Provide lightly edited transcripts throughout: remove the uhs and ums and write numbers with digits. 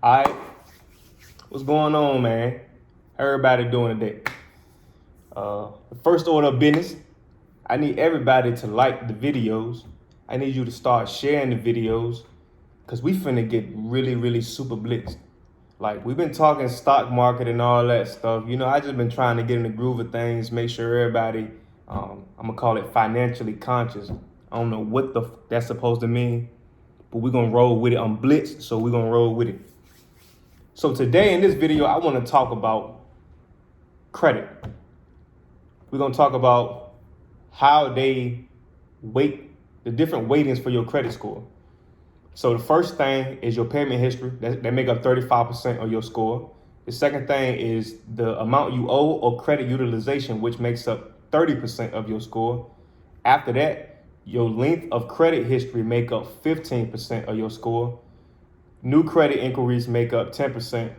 All right, what's going on, man? How everybody doing today? The first order of business, I need everybody to like the videos. I need you to start sharing the videos because we finna get really super blitzed. Like, we've been talking stock market and all that stuff. You know, I just been trying to get in the groove of things, make sure everybody, I'm gonna call it financially conscious. I don't know what that's supposed to mean, but we're gonna roll with it. I'm blitzed, so we're gonna roll with it. So today in this video, I wanna talk about credit. We're gonna talk about how they weight, the different weightings for your credit score. So the first thing is your payment history. That make up 35% of your score. The second thing is the amount you owe or credit utilization, which makes up 30% of your score. After that, your length of credit history make up 15% of your score. New credit inquiries make up 10%.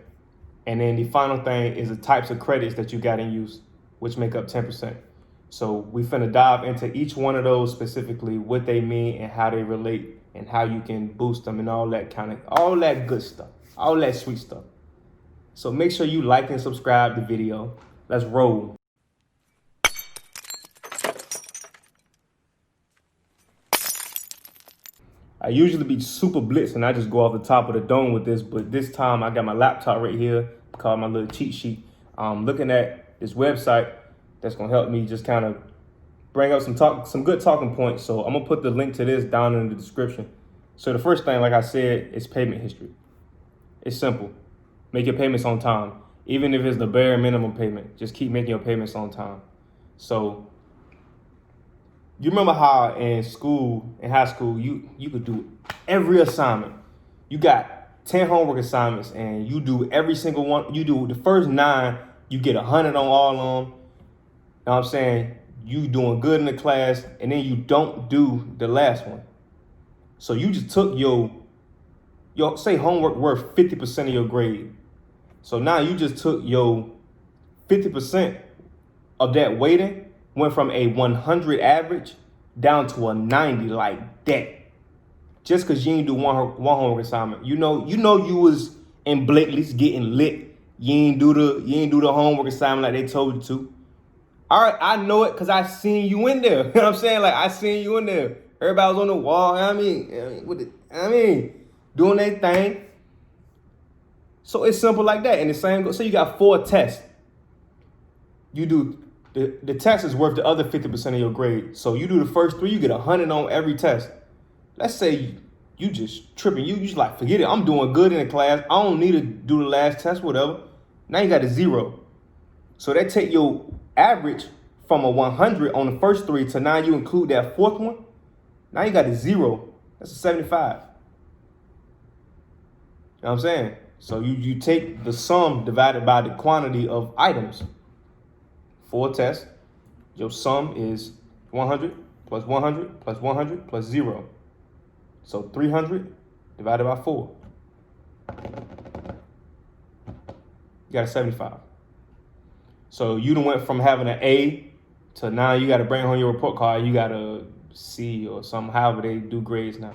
And then the final thing is the types of credits that you got in use, which make up 10%. So we finna dive into each one of those specifically, what they mean and how they relate and how you can boost them and all that good stuff, all that sweet stuff. So make sure you like and subscribe the video. Let's roll. I usually be super blitz and I just go off the top of the dome with this, but this time I got my laptop right here, called my little cheat sheet. I'm looking at this website that's gonna help me just kind of bring up some good talking points. So I'm gonna put the link to this down in the description. So the first thing, like I said, is payment history. It's simple. Make your payments on time. Even if it's the bare minimum payment, just keep making your payments on time. So you remember how in high school, you could do every assignment. You got 10 homework assignments and you do every single one. You do the first 9, you get 100 on all of them. You know what I'm saying? You doing good in the class and then you don't do the last one. So you just took your say homework worth 50% of your grade. So now you just took your 50% of that weighting, went from a 100 average down to a 90 like that. Just cause you ain't do one homework assignment. You know you was in Blakely's getting lit. You ain't do the homework assignment like they told you to. All right, I know it because I seen you in there. You know what I'm saying? Like, I seen you in there. Everybody was on the wall. I mean, doing their thing. So it's simple like that. And the same goes. So you got 4 tests. You do the test is worth the other 50% of your grade. So you do the first 3, you get 100 on every test. Let's say you just tripping. You just like, forget it. I'm doing good in the class. I don't need to do the last test, whatever. Now you got a 0. So that take your average from a 100 on the first 3 to now you include that 4th one. Now you got a 0. That's a 75. You know what I'm saying? So you take the sum divided by the quantity of items. 4 tests. Your sum is 100 plus 100 plus 100 plus 0. So 300 divided by 4. You got a 75. So you done went from having an A to now you got to bring home your report card. You got a C or something, however they do grades now.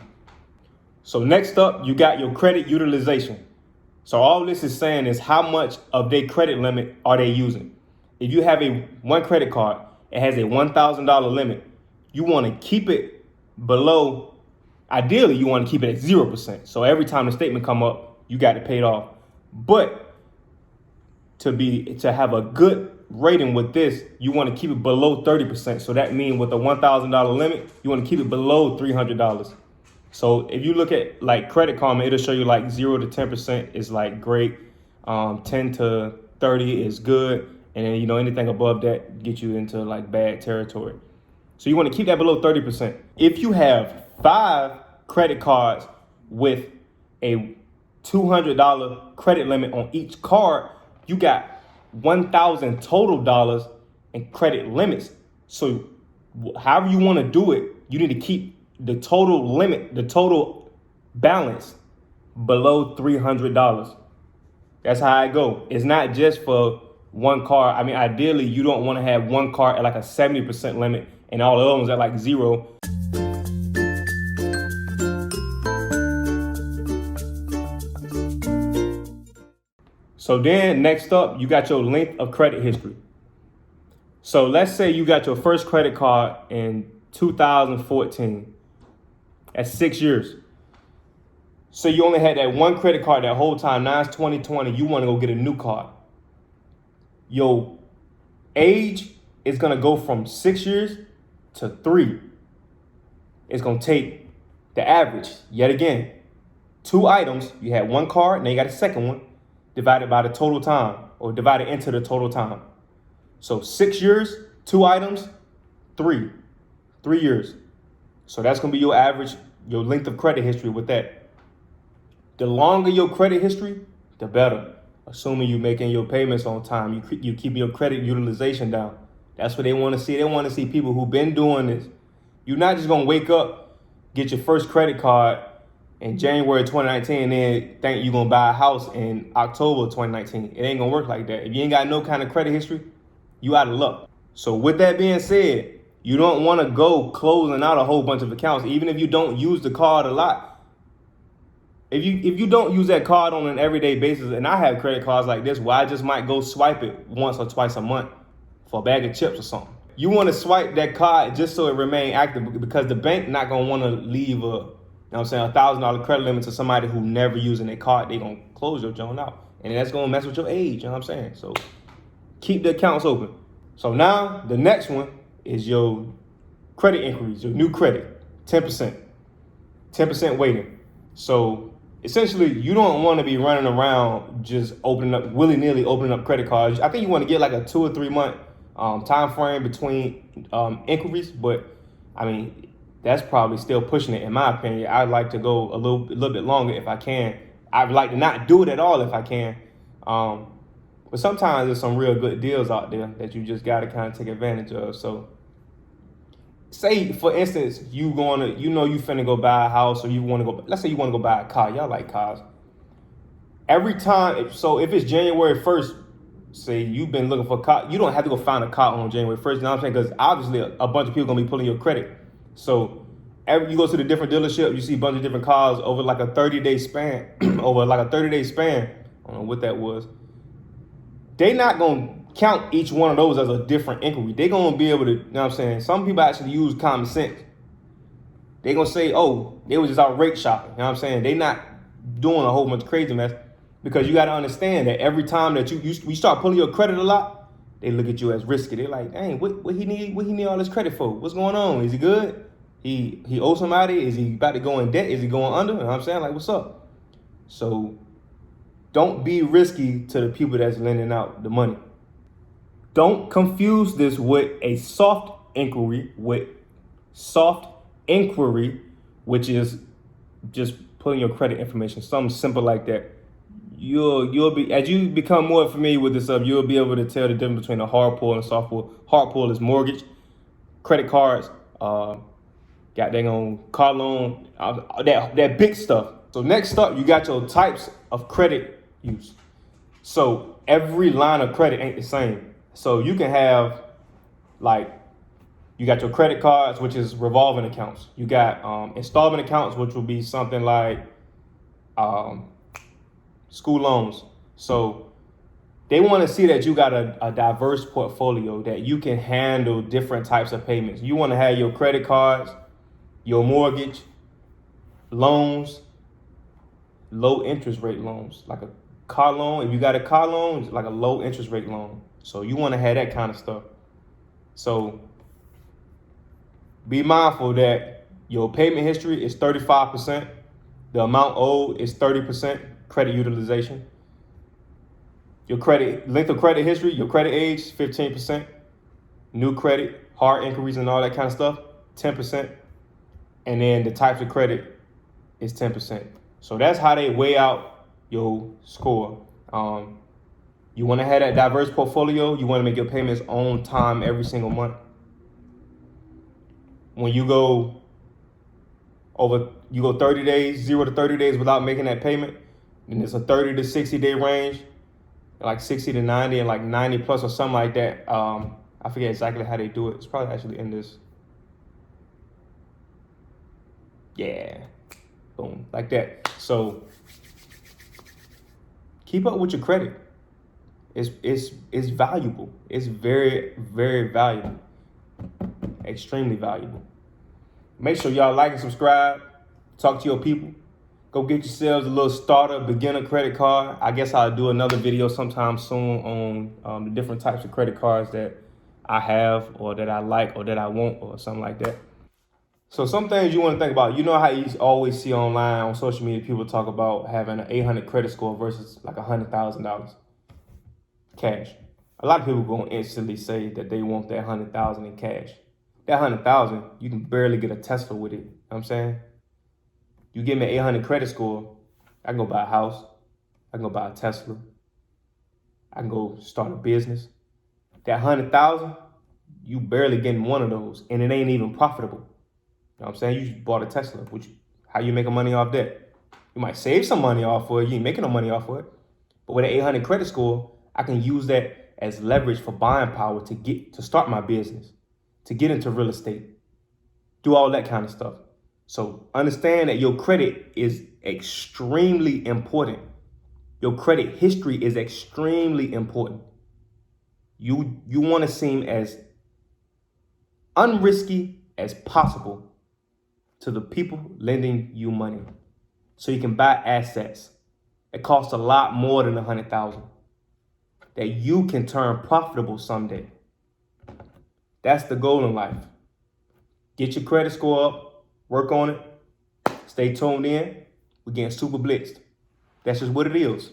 So next up, you got your credit utilization. So all this is saying is how much of their credit limit are they using? If you have one credit card, it has a $1,000 limit. You want to keep it below, ideally you want to keep it at 0%. So every time the statement come up, you got to pay it off. But to have a good rating with this, you want to keep it below 30%. So that means with a $1,000 limit, you want to keep it below $300. So if you look at like Credit Karma, it'll show you like 0 to 10% is like great. 10 to 30 is good. And then, anything above that gets you into like bad territory. So you want to keep that below 30%. If you have 5 credit cards with a $200 credit limit on each card, you got $1,000 total dollars in credit limits. So however you want to do it, you need to keep the total limit, the total balance below $300. That's how I go. It's not just for one card. I mean, ideally, you don't want to have one card at like a 70% limit and all the other ones at like 0. So then next up, you got your length of credit history. So let's say you got your first credit card in 2014. That's 6 years. So you only had that one credit card that whole time. Now it's 2020. You want to go get a new card. Your age is going to go from 6 years to 3. It's going to take the average, yet again, 2 items. You had one card, now you got a second one, divided by the total time, or divided into the total time. So 6 years, 2 items, 3 years. So that's going to be your average, your length of credit history with that. The longer your credit history, the better. Assuming you're making your payments on time, you keep your credit utilization down. That's what they want to see. They want to see people who've been doing this. You're not just going to wake up, get your first credit card in January 2019, and then think you're going to buy a house in October 2019. It ain't going to work like that. If you ain't got no kind of credit history, you out of luck. So with that being said, you don't want to go closing out a whole bunch of accounts, even if you don't use the card a lot. If you don't use that card on an everyday basis, and I have credit cards like this where I just might go swipe it once or twice a month for a bag of chips or something. You want to swipe that card just so it remain active, because the bank not gonna want to leave $1,000 credit limit to somebody who never using their card. They gonna close your joint out, and that's gonna mess with your age. You know what I'm saying? So keep the accounts open. So now the next one is your credit inquiries, your new credit, 10% weighting. So essentially, you don't want to be running around just willy-nilly opening up credit cards. I think you want to get like a 2 or 3 month time frame between inquiries, but I mean, that's probably still pushing it in my opinion. I'd like to go a little bit longer if I can. I'd like to not do it at all if I can. But sometimes there's some real good deals out there that you just got to kind of take advantage of. So say, for instance, you finna go buy a house, or let's say you want to go buy a car. Y'all like cars. Every time, if it's January 1st, say you've been looking for a car, you don't have to go find a car on January 1st. You know what I'm saying? Because obviously a bunch of people going to be pulling your credit. So you go to the different dealership, you see a bunch of different cars over like a 30-day span, I don't know what that was. They not going to count each one of those as a different inquiry. They're going to be able to, you know what I'm saying? Some people actually use common sense. They're going to say, oh, they was just out rate shopping. You know what I'm saying? They not doing a whole bunch of crazy mess, because you got to understand that every time that we start pulling your credit a lot, they look at you as risky. They're like, dang, what he need all this credit for? What's going on? Is he good? He owes somebody? Is he about to go in debt? Is he going under? You know what I'm saying? Like, what's up? So don't be risky to the people that's lending out the money. Don't confuse this with a soft inquiry, which is just putting your credit information, something simple like that. You'll be, as you become more familiar with this stuff, you'll be able to tell the difference between a hard pull and a soft pull. Hard pull is mortgage, credit cards, got dang on car loan, that big stuff. So next up, you got your types of credit use. So every line of credit ain't the same. So you can have, like, you got your credit cards, which is revolving accounts. You got installment accounts, which will be something like school loans. So they want to see that you got a diverse portfolio, that you can handle different types of payments. You want to have your credit cards, your mortgage, loans, low interest rate loans, like a car loan. If you got a car loan, it's like a low interest rate loan. So you want to have that kind of stuff. So be mindful that your payment history is 35%. The amount owed is 30% credit utilization. Your length of credit history, your credit age, 15%. New credit, hard inquiries and all that kind of stuff, 10%. And then the types of credit is 10%. So that's how they weigh out your score. You want to have that diverse portfolio. You want to make your payments on time every single month. When you go 30 days, 0 to 30 days without making that payment, then it's a 30 to 60 day range, like 60 to 90 and like 90 plus or something like that. I forget exactly how they do it. It's probably actually in this. Yeah, boom, like that. So keep up with your credit. It's valuable. It's very, very valuable. Extremely valuable. Make sure y'all like and subscribe. Talk to your people. Go get yourselves a little starter beginner credit card. I guess I'll do another video sometime soon on the different types of credit cards that I have or that I like or that I want or something like that. So some things you want to think about. You know how you always see online on social media people talk about having an 800 credit score versus like $100,000 cash. A lot of people gonna instantly say that they want that 100,000 in cash. That 100,000, you can barely get a Tesla with it. You know what I'm saying? You give me an 800 credit score, I can go buy a house, I can go buy a Tesla, I can go start a business. That 100,000, you barely getting one of those, and it ain't even profitable. You know what I'm saying? You bought a Tesla, which how you making money off that? You might save some money off of it, you ain't making no money off of it. But with an 800 credit score, I can use that as leverage for buying power to start my business, to get into real estate, do all that kind of stuff. So understand that your credit is extremely important. Your credit history is extremely important. You want to seem as unrisky as possible to the people lending you money so you can buy assets. It costs a lot more than 100,000 that you can turn profitable someday. That's the goal in life. Get your credit score up, work on it, stay tuned in. We're getting super blitzed. That's just what it is.